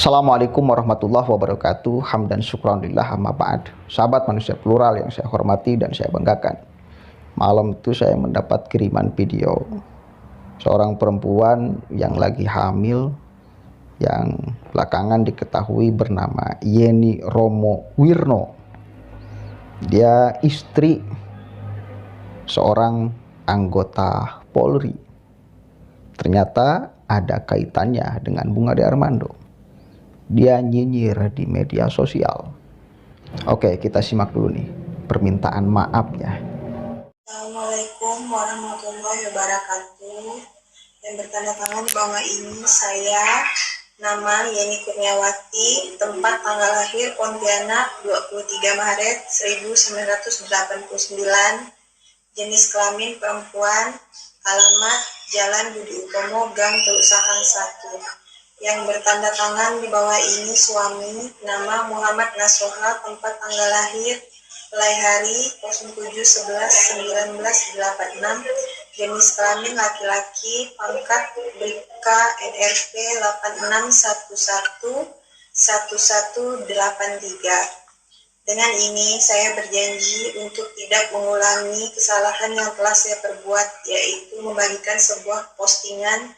Assalamualaikum warahmatullahi wabarakatuh. Hamdan syukran lillah amma ba'd. Sahabat manusia plural yang saya hormati dan saya banggakan. Malam itu saya mendapat kiriman video seorang perempuan yang lagi hamil, yang belakangan diketahui bernama Yeni Romo Wirno. Dia istri seorang anggota Polri. Ternyata ada kaitannya dengan Bunga de Armando. Dia nyinyir di media sosial. Oke, kita simak dulu nih permintaan maafnya. Assalamualaikum warahmatullahi wabarakatuh. Yang bertanda tangan di bawah ini saya, nama Yeni Kurniawati, tempat tanggal lahir Pontianak 23 Maret 1989, jenis kelamin perempuan, alamat Jalan Budi Utomo, Gang Perusahaan 1. Yang bertanda tangan di bawah ini suami, nama Muhammad Nasoha, tempat tanggal lahir mulai hari 07/11/1986, jenis kelamin laki-laki, pangkat Bribka NRP 86111183. Dengan ini saya berjanji untuk tidak mengulangi kesalahan yang telah saya perbuat, yaitu membagikan sebuah postingan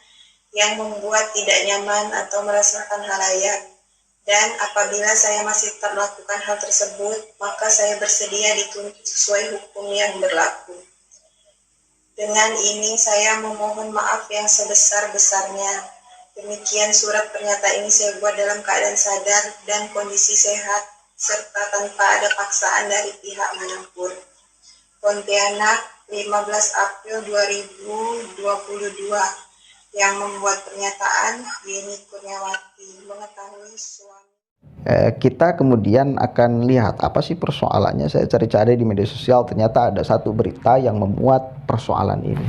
yang membuat tidak nyaman atau meresahkan halayak. Dan apabila saya masih tetap melakukan hal tersebut, maka saya bersedia dituntut sesuai hukum yang berlaku. Dengan ini saya memohon maaf yang sebesar-besarnya. Demikian surat pernyataan ini saya buat dalam keadaan sadar dan kondisi sehat, serta tanpa ada paksaan dari pihak manapun. Pontianak, 15 April 2022. Yang membuat pernyataan Yeni Kurniawati, mengetahui suami. Kita kemudian akan lihat apa sih persoalannya. Saya cari-cari di media sosial, ternyata ada satu berita yang memuat persoalan ini.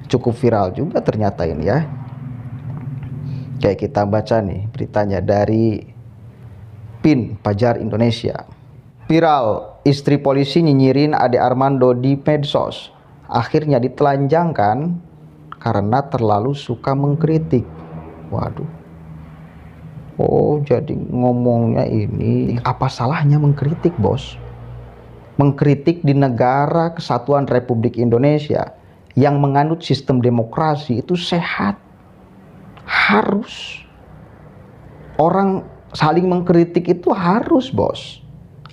Cukup viral juga ternyata ini ya. Kayak kita baca nih beritanya dari PIN Pajar Indonesia. Viral, istri polisi nyinyirin Ade Armando di medsos. Akhirnya ditelanjangkan karena terlalu suka mengkritik. Waduh. Oh, jadi ngomongnya ini apa salahnya mengkritik, bos? Mengkritik di negara kesatuan Republik Indonesia yang menganut sistem demokrasi itu sehat. Harus. Orang saling mengkritik itu harus, bos.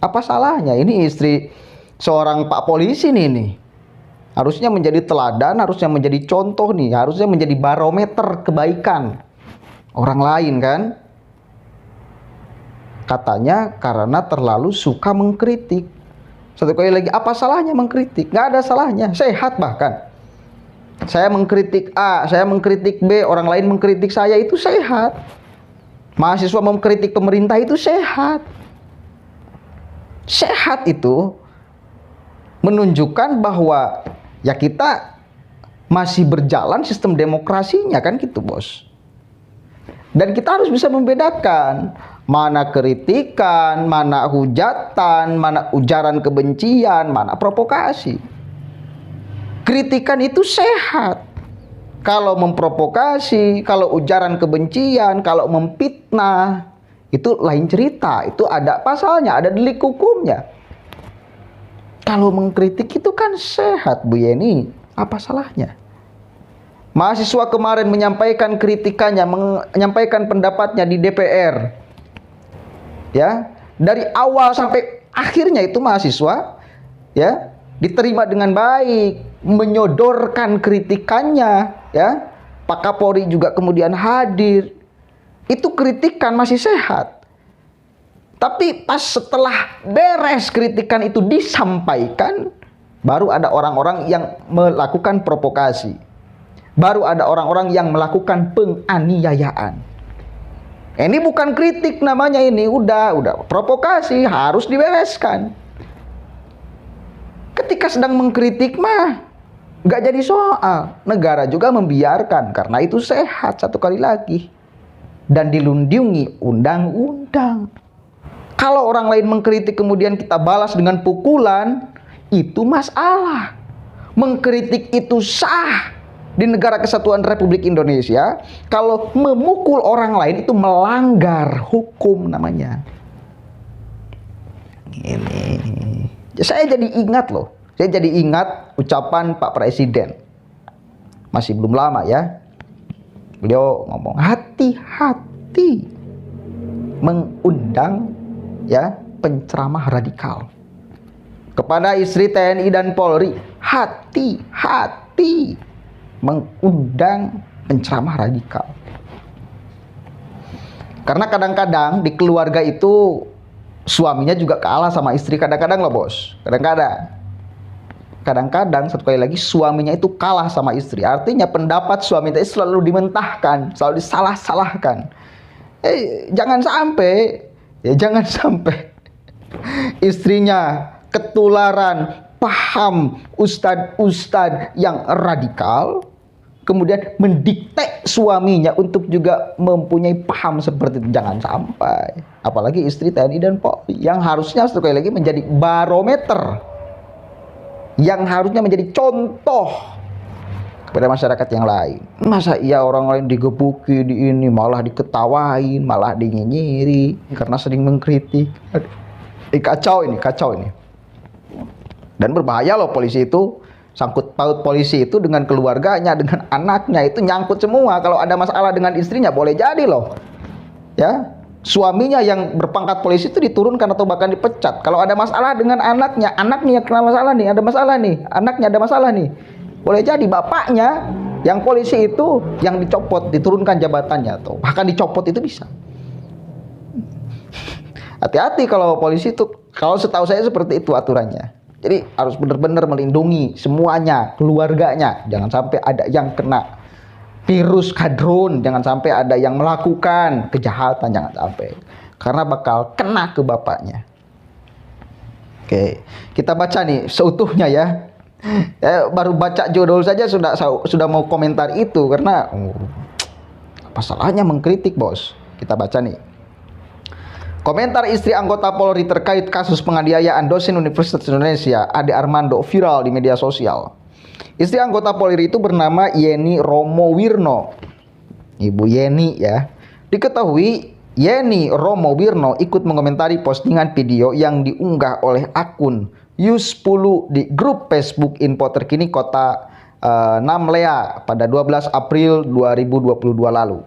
Apa salahnya? Ini istri seorang Pak Polisi nih. Harusnya menjadi teladan, harusnya menjadi contoh nih, harusnya menjadi barometer kebaikan orang lain kan. Katanya karena terlalu suka mengkritik. Satu kali lagi, apa salahnya mengkritik? Nggak ada salahnya, sehat bahkan. Saya mengkritik A, saya mengkritik B, orang lain mengkritik saya, itu sehat. Mahasiswa mengkritik pemerintah itu sehat. Sehat itu menunjukkan bahwa ya kita masih berjalan sistem demokrasinya kan gitu, bos. Dan kita harus bisa membedakan mana kritikan, mana hujatan, mana ujaran kebencian, mana provokasi. Kritikan itu sehat. Kalau memprovokasi, kalau ujaran kebencian, kalau memfitnah, itu lain cerita. Itu ada pasalnya, ada delik hukumnya. Kalau mengkritik itu kan sehat, Bu Yeni. Apa salahnya? Mahasiswa kemarin menyampaikan kritikannya, menyampaikan pendapatnya di DPR. Ya, dari awal sampai akhirnya itu mahasiswa ya diterima dengan baik, menyodorkan kritikannya, ya. Pak Kapolri juga kemudian hadir. Itu kritikan masih sehat. Tapi pas setelah beres kritikan itu disampaikan, baru ada orang-orang yang melakukan provokasi. Baru ada orang-orang yang melakukan penganiayaan. Ini bukan kritik namanya, ini udah provokasi, harus dibereskan. Ketika sedang mengkritik mah nggak jadi soal. Negara juga membiarkan karena itu sehat, satu kali lagi. Dan dilindungi undang-undang. Kalau orang lain mengkritik kemudian kita balas dengan pukulan, itu masalah. Mengkritik itu sah. di negara kesatuan Republik Indonesia, kalau memukul orang lain itu melanggar hukum namanya. Ini saya jadi ingat loh, saya jadi ingat ucapan Pak Presiden, masih belum lama ya, beliau ngomong hati-hati mengundang ya penceramah radikal. Kepada istri TNI dan Polri, hati-hati mengundang penceramah radikal. Karena kadang-kadang di keluarga itu suaminya juga kalah sama istri, kadang-kadang loh bos, kadang-kadang satu kali lagi suaminya itu kalah sama istri. Artinya pendapat suami itu selalu dimentahkan, selalu disalah-salahkan. Jangan sampai istrinya ketularan paham ustadz-ustadz yang radikal, kemudian mendikte suaminya untuk juga mempunyai paham seperti itu. Jangan sampai. Apalagi istri TNI dan Polri yang harusnya sekali lagi menjadi barometer, yang harusnya menjadi contoh kepada masyarakat yang lain. Masa iya orang lain digebuki, di ini malah diketawain, malah dinyinyiri karena sering mengkritik. Kacau ini. Dan berbahaya loh polisi itu. Sangkut paut polisi itu dengan keluarganya, dengan anaknya, itu nyangkut semua. Kalau ada masalah dengan istrinya boleh jadi loh ya, suaminya yang berpangkat polisi itu diturunkan atau bahkan dipecat. Kalau ada masalah dengan anaknya kena masalah nih, ada masalah nih, anaknya ada masalah nih, boleh jadi bapaknya yang polisi itu yang dicopot, diturunkan jabatannya atau bahkan dicopot, itu bisa. Hati-hati kalau polisi itu, kalau setahu saya seperti itu aturannya. Jadi harus benar-benar melindungi semuanya, keluarganya. Jangan sampai ada yang kena virus kadrun, jangan sampai ada yang melakukan kejahatan, jangan sampai. Karena bakal kena ke bapaknya. Oke, kita baca nih seutuhnya ya. Baru baca judul saja sudah mau komentar itu, karena apa salahnya mengkritik bos. Kita baca nih. Komentar istri anggota Polri terkait kasus penganiayaan dosen Universitas Indonesia Ade Armando viral di media sosial. Istri anggota Polri itu bernama Yeni Romowirno. Ibu Yeni ya. Diketahui Yeni Romowirno ikut mengomentari postingan video yang diunggah oleh akun Yus10 di grup Facebook Info Terkini Kota Namlea pada 12 April 2022 lalu.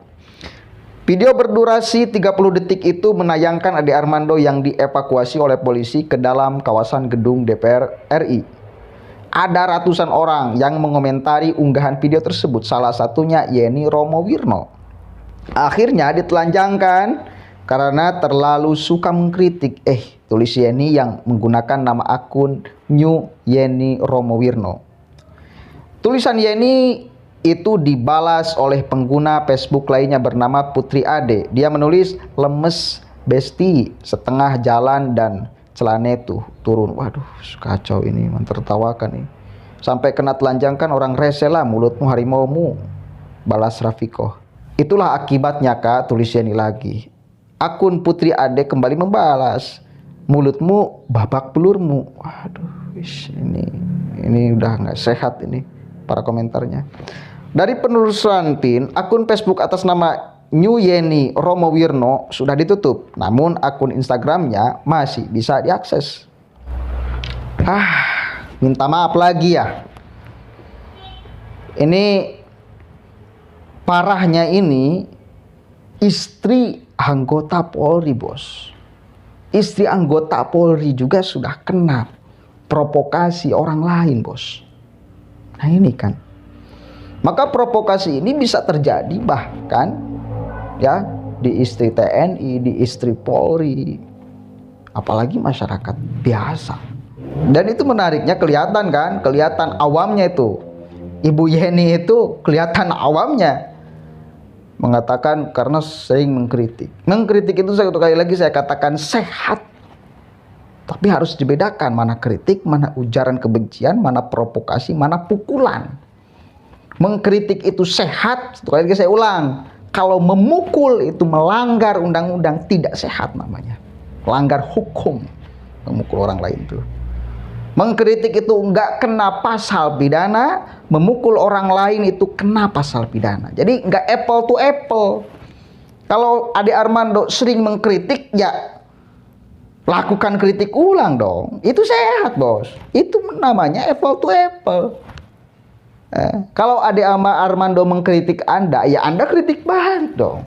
Video berdurasi 30 detik itu menayangkan Ade Armando yang dievakuasi oleh polisi ke dalam kawasan gedung DPR RI. Ada ratusan orang yang mengomentari unggahan video tersebut, salah satunya Yeni Romowirno. Akhirnya ditelanjangkan karena terlalu suka mengkritik. Tulis Yeni yang menggunakan nama akun New Yeni Romowirno. Tulisan Yeni itu dibalas oleh pengguna Facebook lainnya bernama Putri Ade. Dia menulis, lemes besti, setengah jalan dan celana tuh turun. Waduh, kacau ini, mentertawakan nih. Sampai kena telanjangkan orang rese lah, mulutmu harimaumu, balas Rafiko. Itulah akibatnya kak, tulis Yeni lagi. Akun Putri Ade kembali membalas, mulutmu babak pelurmu. Waduh, ini udah nggak sehat ini para komentarnya. Dari penelusuran TIN, akun Facebook atas nama New Yeni Romowirno sudah ditutup, namun akun Instagramnya masih bisa diakses. Minta maaf lagi ya. Ini parahnya ini istri anggota Polri bos. Istri anggota Polri juga sudah kena provokasi orang lain bos. Nah ini kan. Maka provokasi ini bisa terjadi bahkan ya di istri TNI, di istri Polri, apalagi masyarakat biasa. Dan itu menariknya kelihatan kan, kelihatan awamnya itu. Ibu Yeni itu kelihatan awamnya. Mengatakan karena sering mengkritik. Mengkritik itu satu kali lagi saya katakan sehat. Tapi harus dibedakan mana kritik, mana ujaran kebencian, mana provokasi, mana pukulan. Mengkritik itu sehat, satu kali lagi saya ulang. Kalau memukul itu melanggar undang-undang, tidak sehat namanya. Melanggar hukum, memukul orang lain itu. Mengkritik itu enggak kena pasal pidana, memukul orang lain itu kena pasal pidana. Jadi enggak apple to apple. Kalau Ade Armando sering mengkritik, ya lakukan kritik ulang dong. Itu sehat, Bos. Itu namanya apple to apple. Kalau Ade Armando mengkritik Anda, ya Anda kritik balik dong.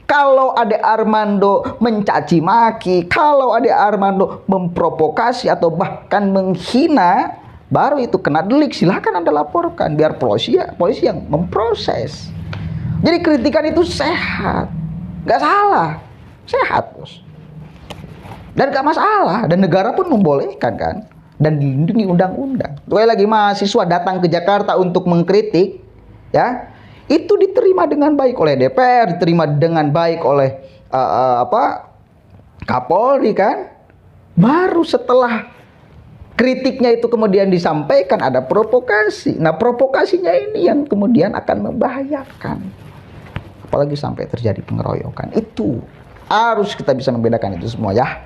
Kalau Ade Armando mencaci maki, kalau Ade Armando memprovokasi atau bahkan menghina, baru itu kena delik. Silahkan Anda laporkan, biar polisi yang memproses. Jadi kritikan itu sehat, nggak salah, sehat, Bos. Dan nggak masalah, dan negara pun membolehkan kan, dan dilindungi undang-undang. Sekali lagi, mahasiswa datang ke Jakarta untuk mengkritik, ya, itu diterima dengan baik oleh DPR, diterima dengan baik oleh Kapolri kan. Baru setelah kritiknya itu kemudian disampaikan ada provokasi. Nah, provokasinya ini yang kemudian akan membahayakan. Apalagi sampai terjadi pengeroyokan. Itu harus kita bisa membedakan itu semua ya.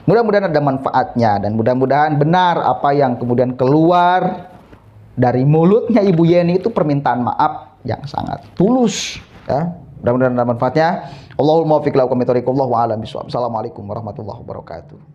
Mudah-mudahan ada manfaatnya dan mudah-mudahan benar apa yang kemudian keluar dari mulutnya Ibu Yeni itu permintaan maaf yang sangat tulus ya. Mudah-mudahan ada manfaatnya. Allahumma fiq lahu wa a'lam bishawab. Assalamualaikum warahmatullahi wabarakatuh.